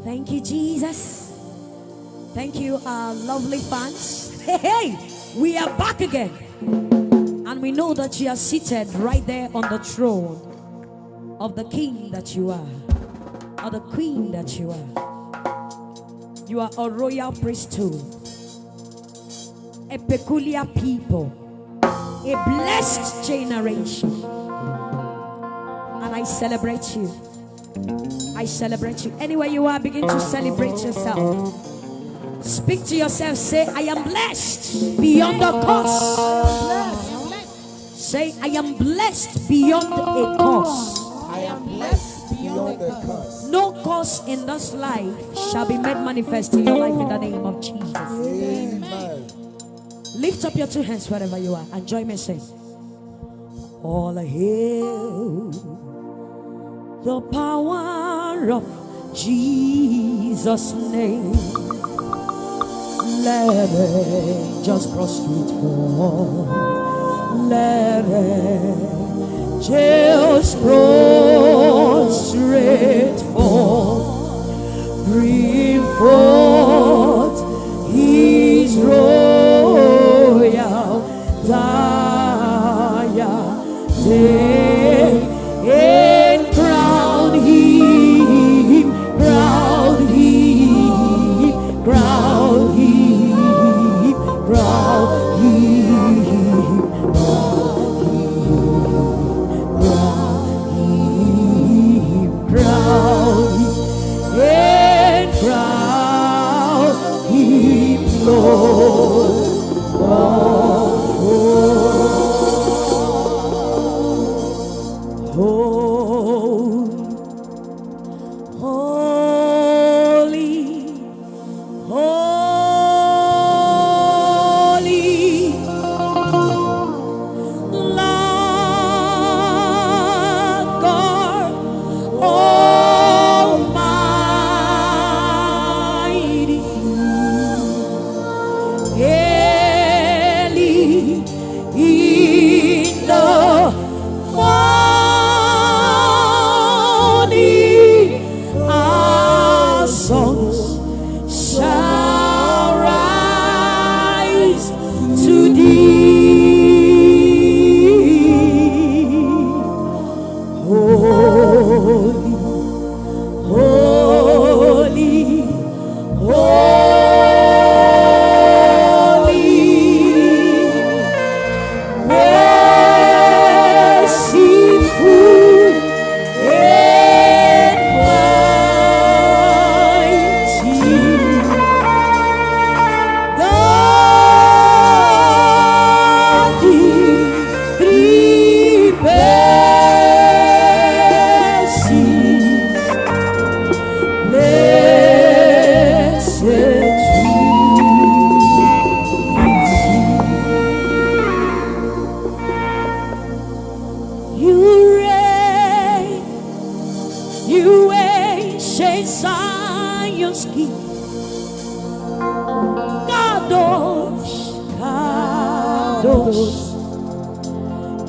Thank you, Jesus. Thank you, our lovely fans. Hey, hey, we are back again. And we know that you are seated right there on the throne of the king that you are, or the queen that you are. You are a royal priesthood, a peculiar people, a blessed generation. And I celebrate you. I celebrate you. Anywhere you are, begin to celebrate yourself. Speak to yourself. Say, I am blessed beyond a curse. Say, I am blessed beyond a curse. I am blessed beyond a curse. No curse in this life shall be made manifest in your life in the name of Jesus. Amen. Lift up your two hands wherever you are and join me sing. All hail the power of Jesus' name. Let it just prostrate for. Let it just prostrate for. Bring forth His royal diadem.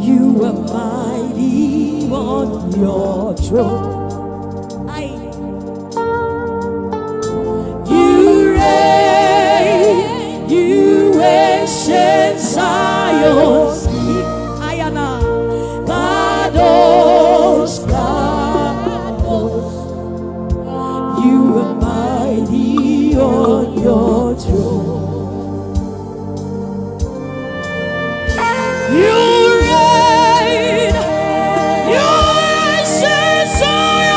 You are mighty on your throne. You reign, you ancient Zion's King. Ayana, Kadosh, Kadosh. You are mighty on your throne. You reign, you ancient Zion's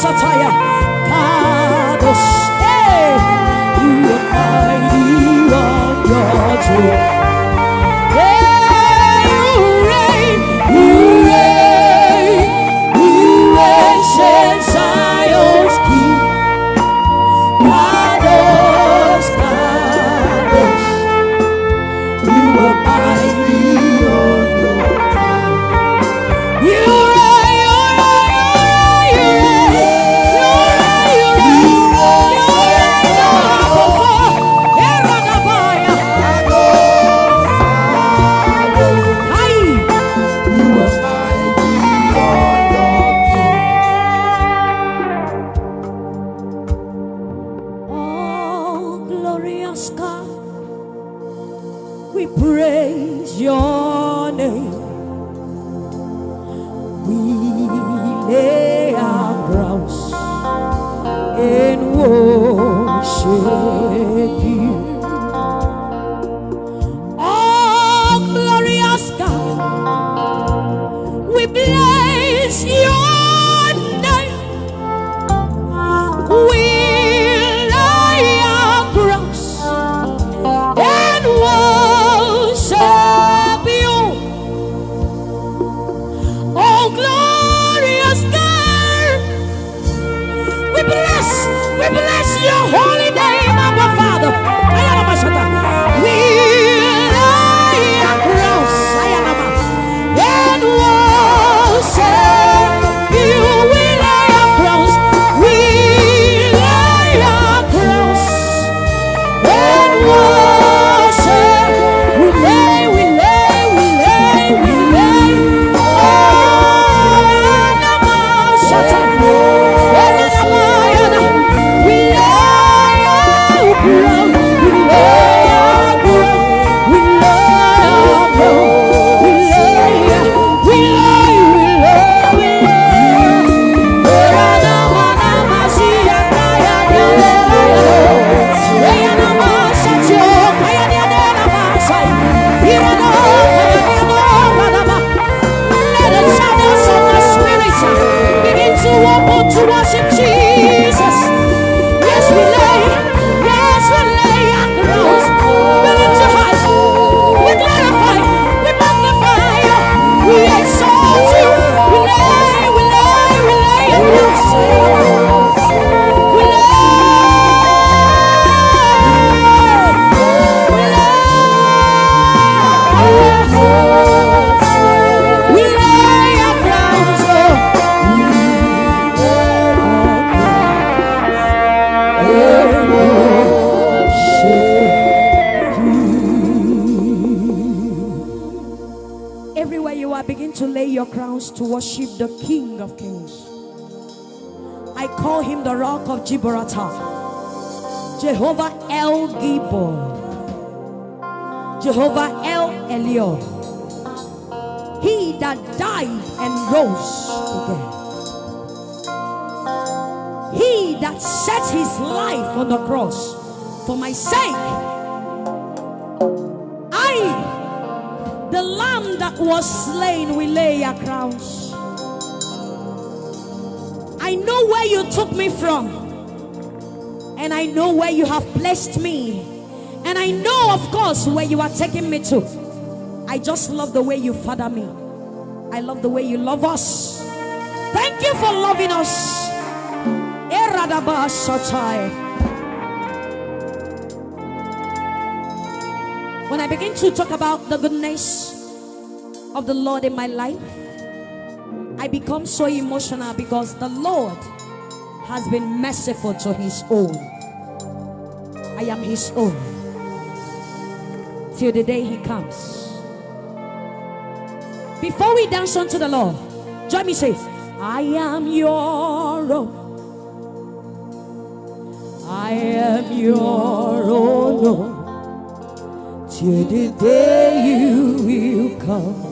Sataya. Kadosh. Hey, you are mighty on your throne. Hey, you reign, Saint Zion's King. Kadosh, Kadosh, you are mighty on your throne. You reign, you reign, you reign, you God, we praise your name. We lay our crowns and worship you. Oh, glorious God, we bless your name. We lay our crowns and worship you. Oh, glorious God, we bless your holy name, our Father. We lay our crowns and worship you. We lay our crowns. We lay our crowns and worship. We lay. Oh, Namashata. We lay our crown. We lay our crown. We lay our crown. We lay. Let the channels of the Spirit begin to open to worship Jesus. Yes, we lay our crowns. We lift you high. We glorify. We magnify you. We exalt you. We lay our crowns. We lay our crowns. Everywhere you are, begin to lay your crowns to worship the King of Kings. I call him the Rock of Gibraltar, Jehovah El Gibor, Jehovah El Elyon, he that died and rose again, he that set his life on the cross for my sake. The lamb that was slain, we lay our crowns. I know where you took me from, and I know where you have placed me, and I know, of course, where you are taking me to. I just love the way you father me. I love the way you love us. Thank you for loving us. When I begin to talk about the goodness of the Lord in my life, I become so emotional because the Lord has been merciful to his own. I am his own till the day he comes. Before we dance unto the Lord, join me, say, I am your own. I am your own. Till the day you will come,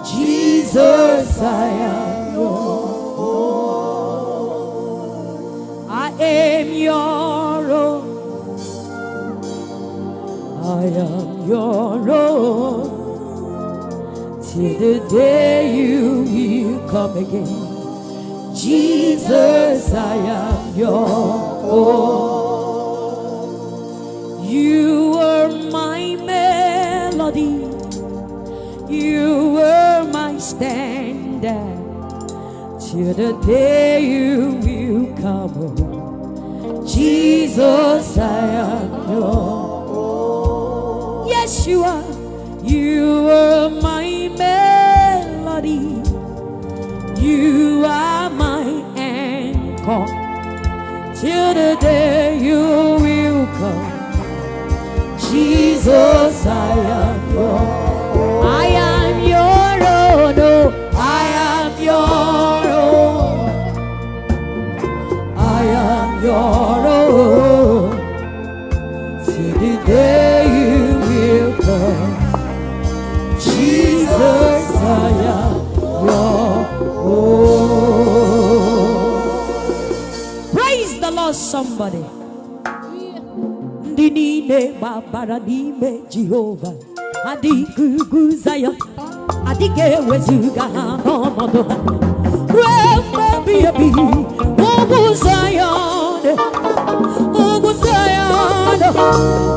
Jesus, I am your own. I am your own. I am your own. Till the day you will come again, Jesus, I am your own. You are my melody. You were my standard till the day you will come. Jesus, I am your. Yes, you are. You are my melody. You are my anchor till the day you will come. Jesus, I am your. I am your own. Oh, I am your own. I am your own till the day you will come. Jesus, I am your own. Praise the Lord, somebody. Dinine babara dime Jehovah. Adikugu Zion. Adike wezuga no modo. Remember be Ugu Zion. Ugu Zion.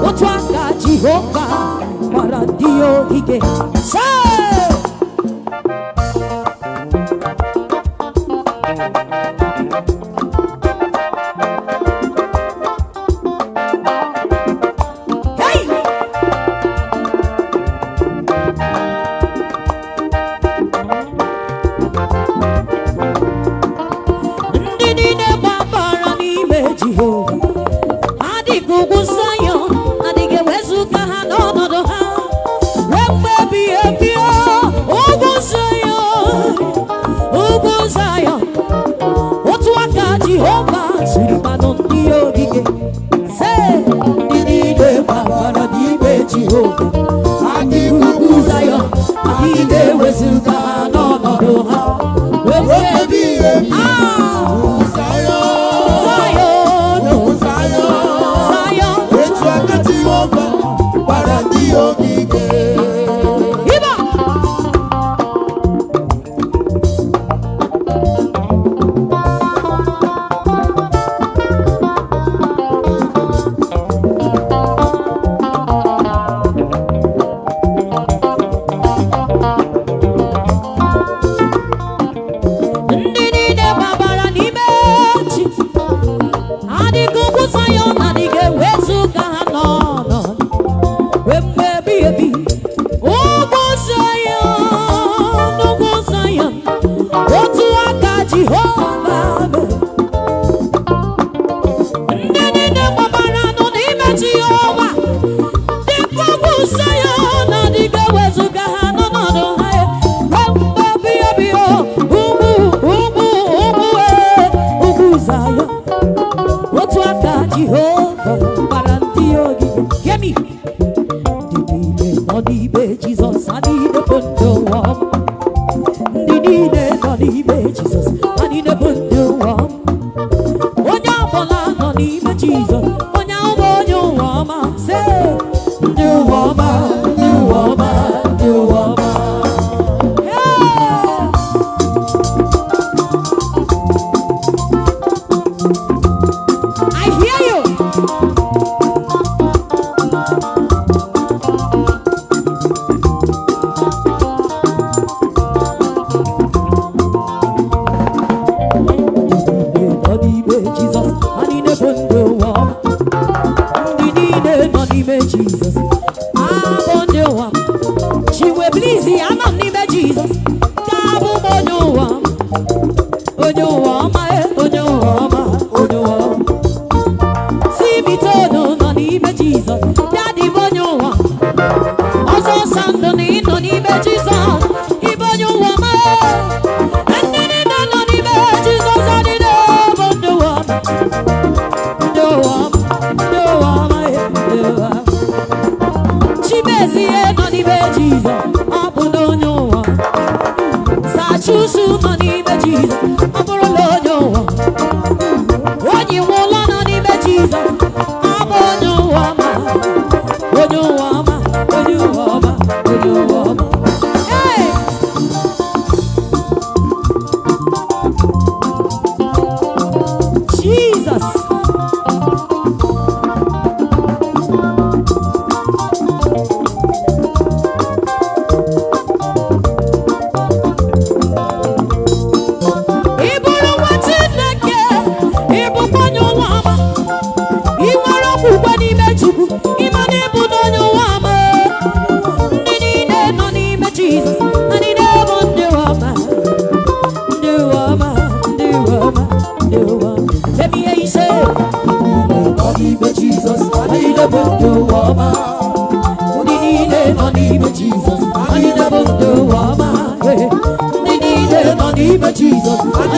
Otwaka Jehovah. Paradio ige. Say.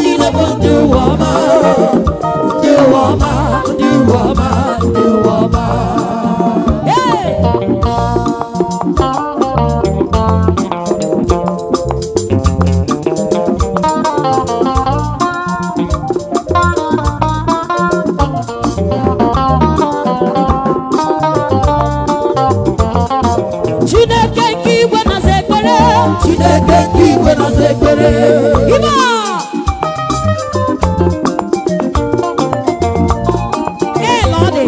niile bụ ndị ụwa ọma, ndị ụwa ọma, ndị ụwa ọma, ndị ụwa ọma. Hey! Chineke nke igwe na-aza ekpere, Chineke nke igwe na-aza ekpere. Iba! Hey, Lordy!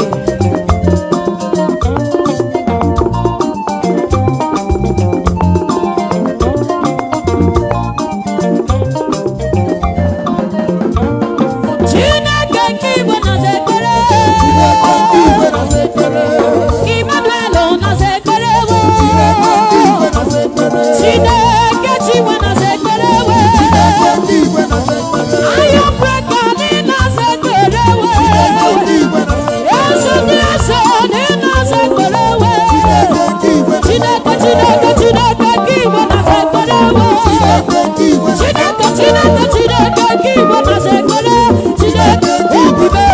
Chineke nke igwe na-aza ekpere, Chineke nke igwe na-aza ekpere. Emmanuel na-aza ekpere, Chineke chiwe na-aza ekpere, Iron breaker na-aza ekpere, Yesu na-aza ekpere, Chineke Chineke Chineke nke igwe na-aza ekpere, Chineke Chineke Chineke nke igwe na-aza ekpere, Chineke ebube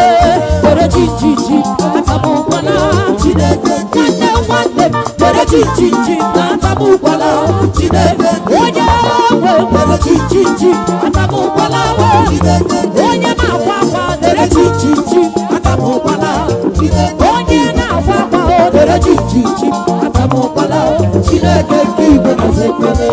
were jijiji atamukwala, Chineke nwanne nwanne were jijiji atamukwala, Chineke onye nwe were jijiji atamukwala, onye na-akwa akwa were jijiji atamukwala, onye na-akwa akwa were jijiji atamukwala, Chineke nke igwe na-aza ekpere.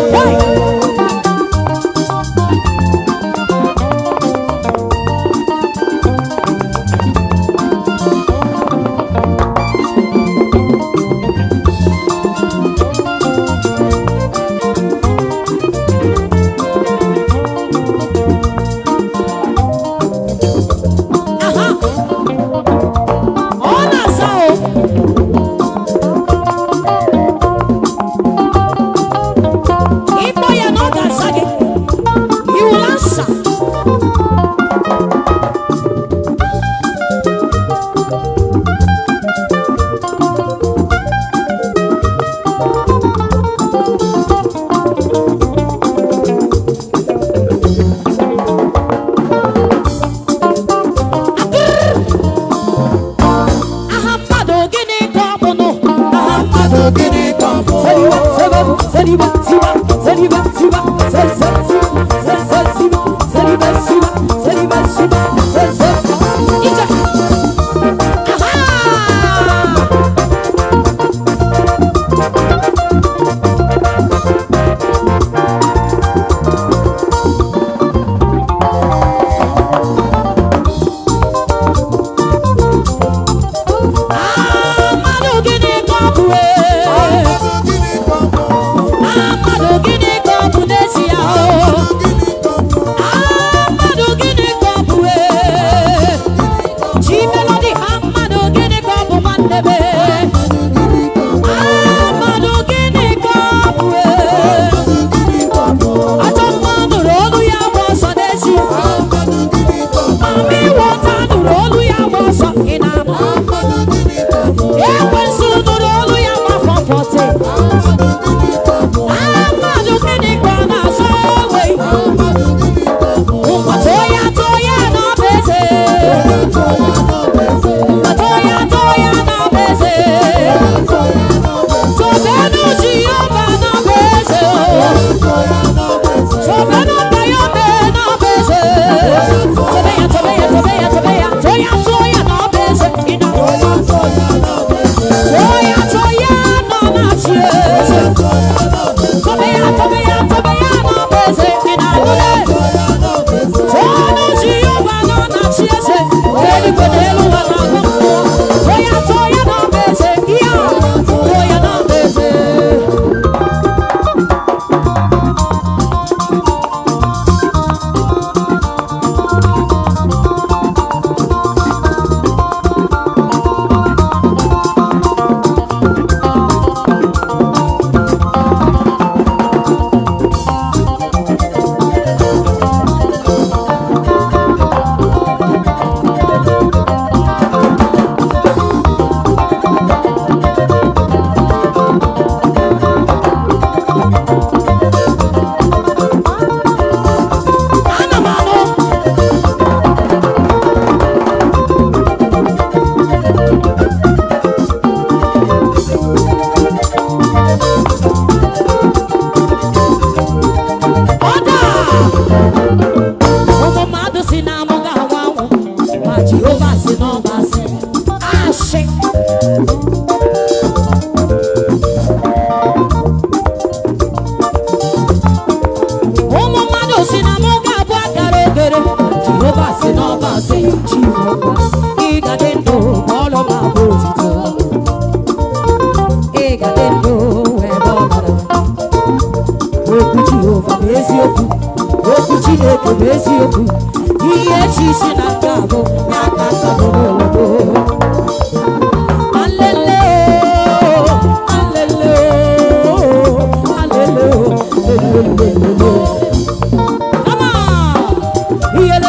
Iye chisi na ngabo nyakata bobo. Alele, alele, alele. Come on. Iye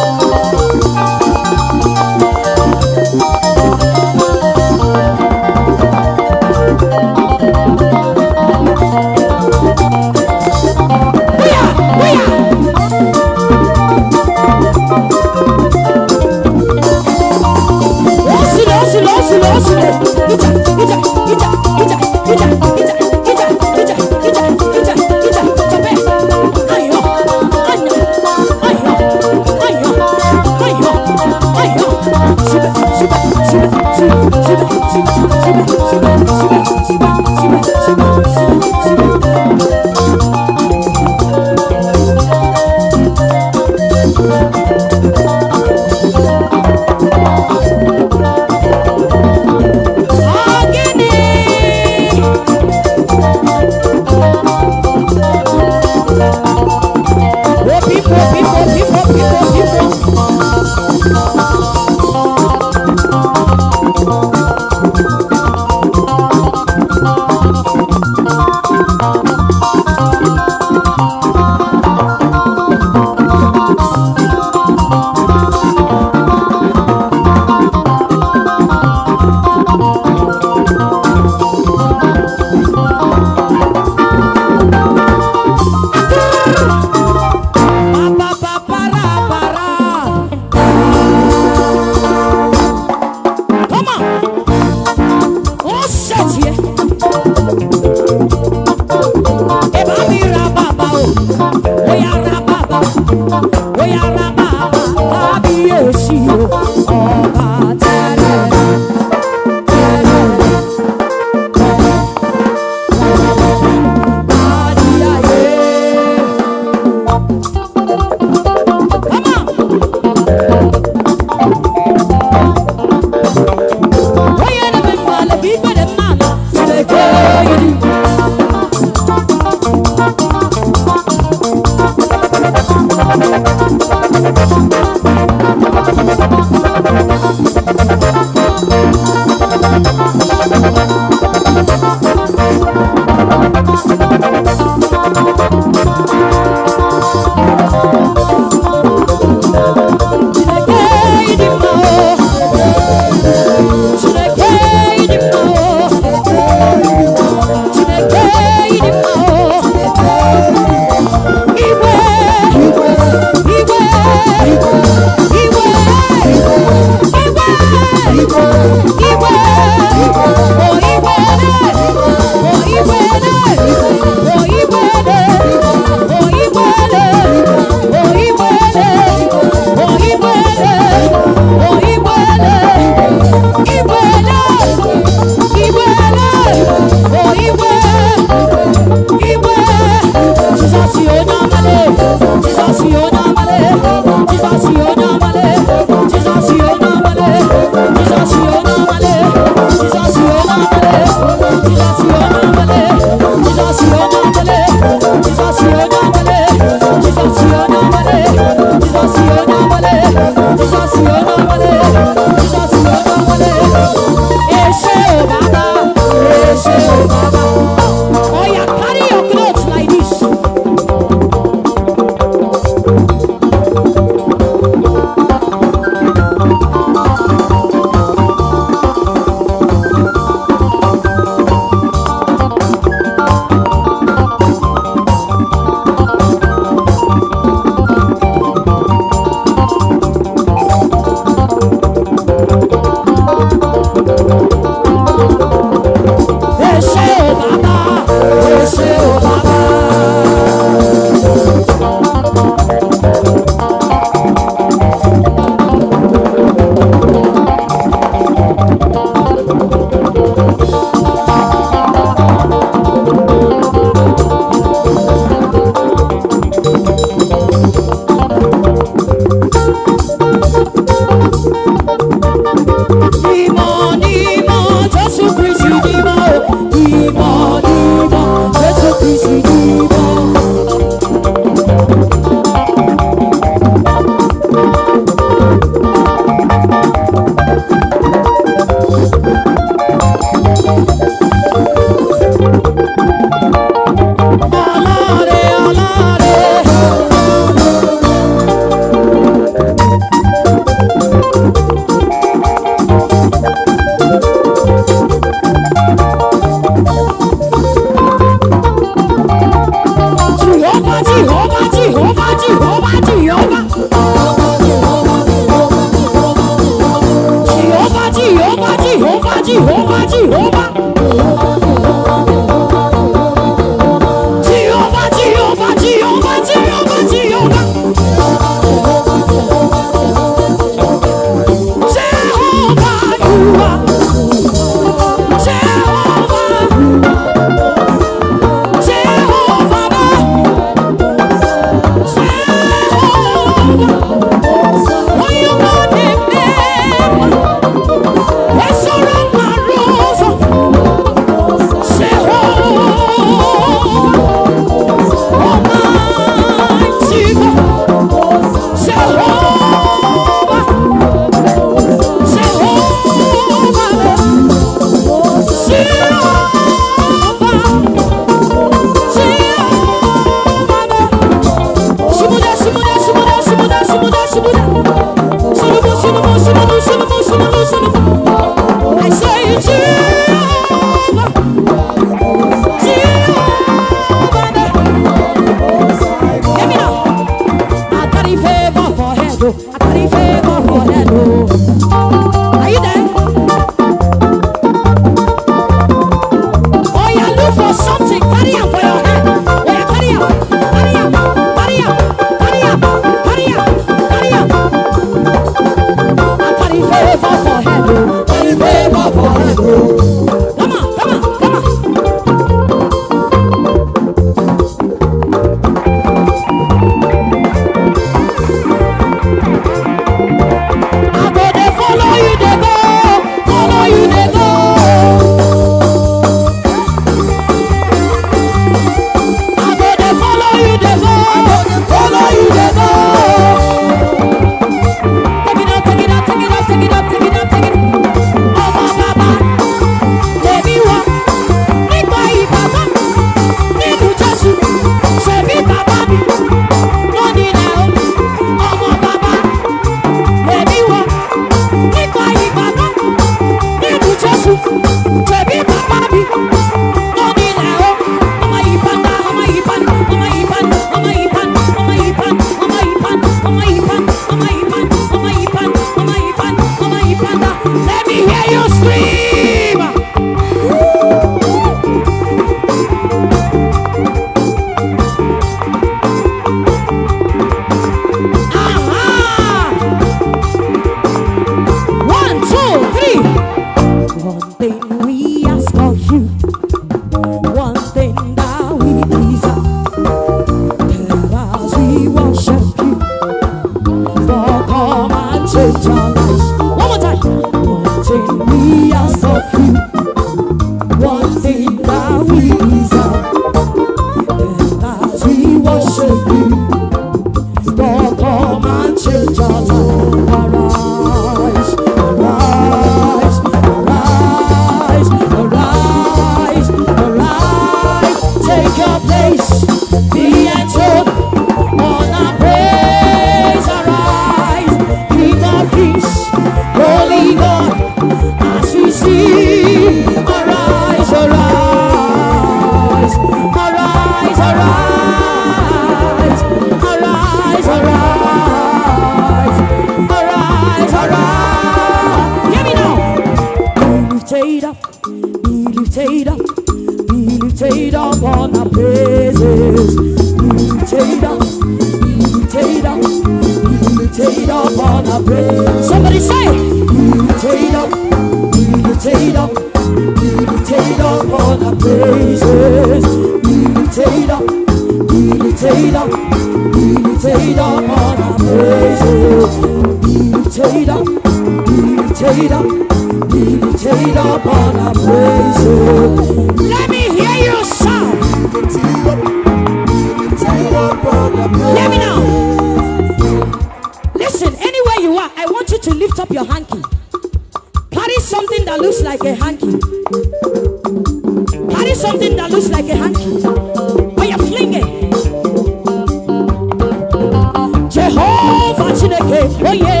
Are you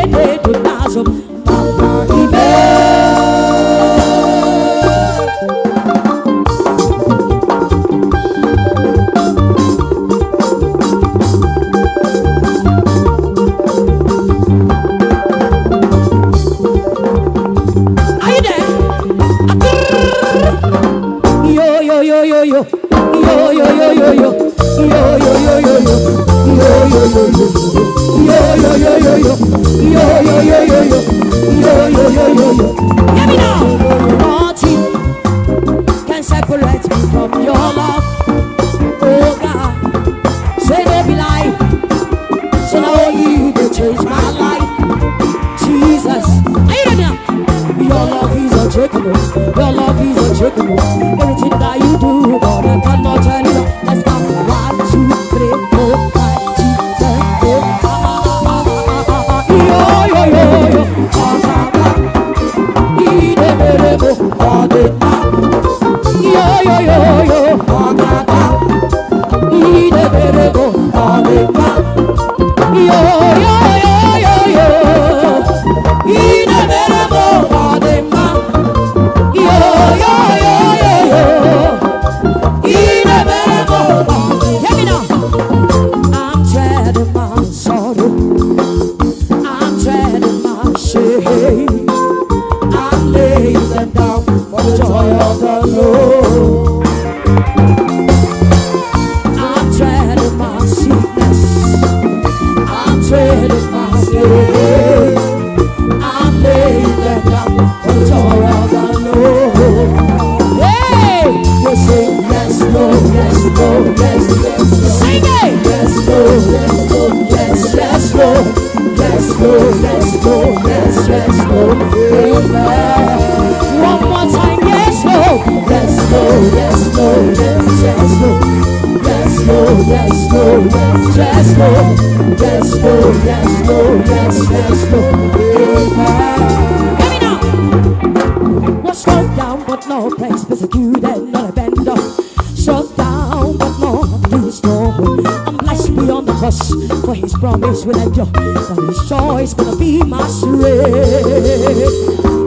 there? love is unshakable. Your love is unshakable. Everything that you do, Lord, I cannot tell you. Let's go. 1, 2, 3, 4, 5, 6, 7, 8. Yo, yo, yo, yo. Yo, yo, yo, yo. Yo, yo, yo, yo, yo. Yo, yo, yo, yo, yo. Hear me now. I'm treading my sorrow. I'm treading my shame. I'm laying them down for the joy of the Lord. I'm treading my sickness. I'm treading my shame. I'm laying them down for the joy of the Lord. Hey, we sing yes, Lord, yes, Lord, yes, yes, Lord. Sing it. Yes, Lord, yes, Lord, yes, yes, Lord, yes, Lord, yes, Lord, yes, yes, Lord. Amen. One more time, yes, Lord, yes, Lord, yes, Lord, yes, yes, Lord. Yes, Lord, yes, Lord, yes, yes, Lord. Yes, Lord, yes, Lord, yes, yes, Lord. Amen. Hear me now. Was struck down, but no place, persecuted, not abandoned. Struck down, but no destroyed. I'm blessed beyond the cross, for His promise will endure. For His joy is gonna be my strength.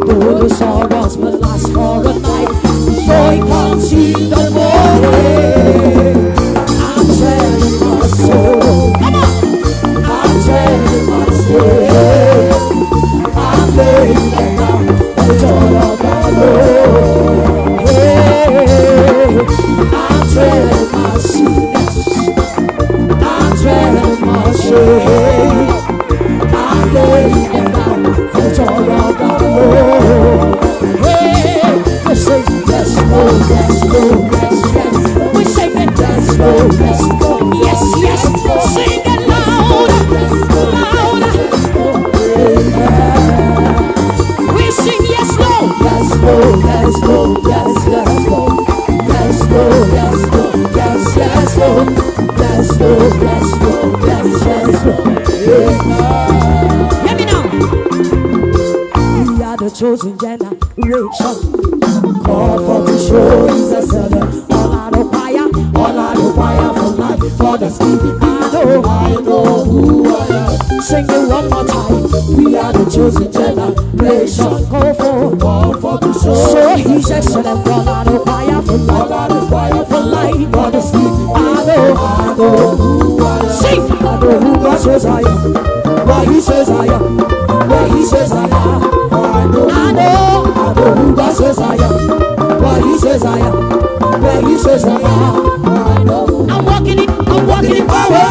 Though the sorrows will last for a night, joy comes in the morning. I'm treading my soul. Come on. I'm treading my soul. I'm laying them down for the joy of the Lord. Hey, I'm treading my sickness. I'm treading my shame. I'm laying them down for the joy of the Lord. Hey, we sing yes, Lord, yes, Lord, yes, yes. We sing it yes, Lord, yes, Lord, yes, yes. Sing it louder, louder. We sing yes, Lord, yes, Lord, yes, Lord, yes, yes, Lord, yes, Lord, yes, Lord, yes, yes, Lord, yes, Lord, yes, Lord, yes, yes, Lord. Hear me now. We are the chosen generation. Call for to show Jesus all out of fire for life, for the spirit. I know who I am. Sing it one more time. We are the chosen generation. Call for to show. So He says, all out of fire for life, for the spirit. I know who I am. Sing. I know who God says I am. What He says I am. Where He says I am. I know who God says I am. What He says I am. Where He says I am. I'm walking in power.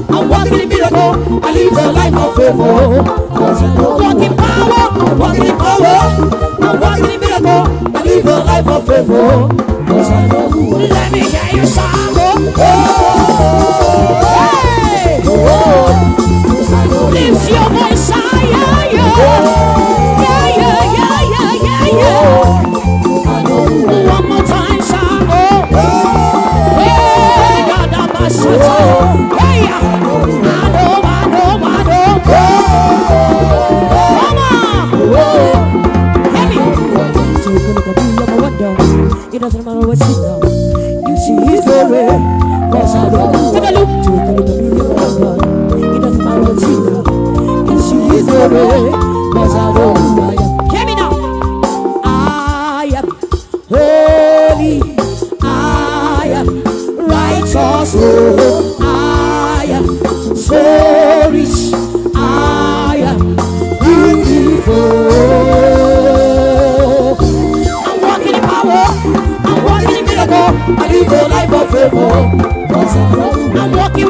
I'm walking in miracle. I live a life of favor. Walking power. I'm walking in power. I'm walking in miracle. I live a life of favor. Let me hear you song. Hey. Lift your voice higher. One more time, song. Hey, God, I'm a shut. Hey, I know. Come on. Hear me. Take a look at me, I'm a wonder. It doesn't matter what you know. You see His glory. Cause I know. Take a look. Take a look at me, I'm a wonder. It doesn't matter what you know. You see His glory. Cause I know who I am. Hear me now. I am holy. I am righteous. I am so rich. I am beautiful. I'm walking in power. I'm walking in miracle. I live a life of favor. I'm walking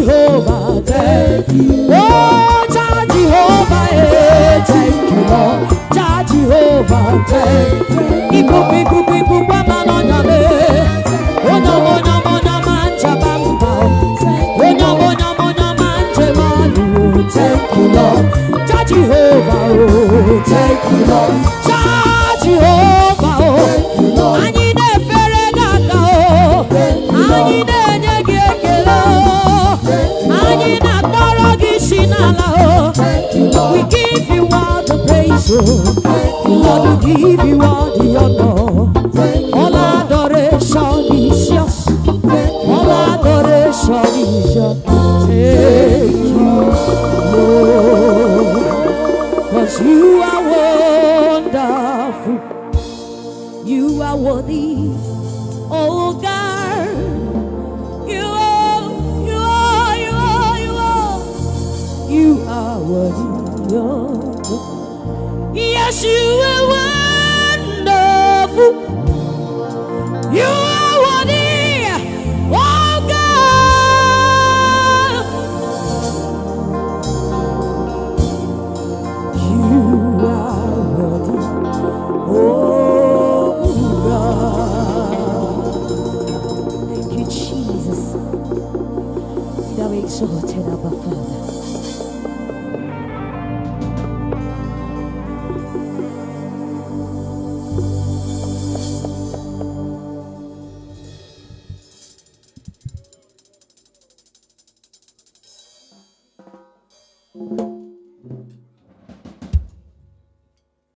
Jehovah, thank you. Oh, Jah Jehovah, thank you, Lord. Jah Jehovah, thank you. Ibu manonyame. Onya manja bamba. Onya manja manu. Thank you, Lord. Jah Jehovah, oh, thank you, Lord. Jah Jehovah, oh, anyị na-efere gị oh, anyị na-enye gị ekele oh, anyị na-akpọrọ gị isi n'ala oh. We give you all the praise oh, Lord, we give you all the honor. All adoration is yours. All adoration is yours. Thank you, Lord, 'cause you are wonderful. You are worthy, oh God. You are worthy, oh God. Yes, you are wonderful. You are worthy, oh God. You are worthy, oh God. Thank you, Jesus. Thou exalted, Abba Father.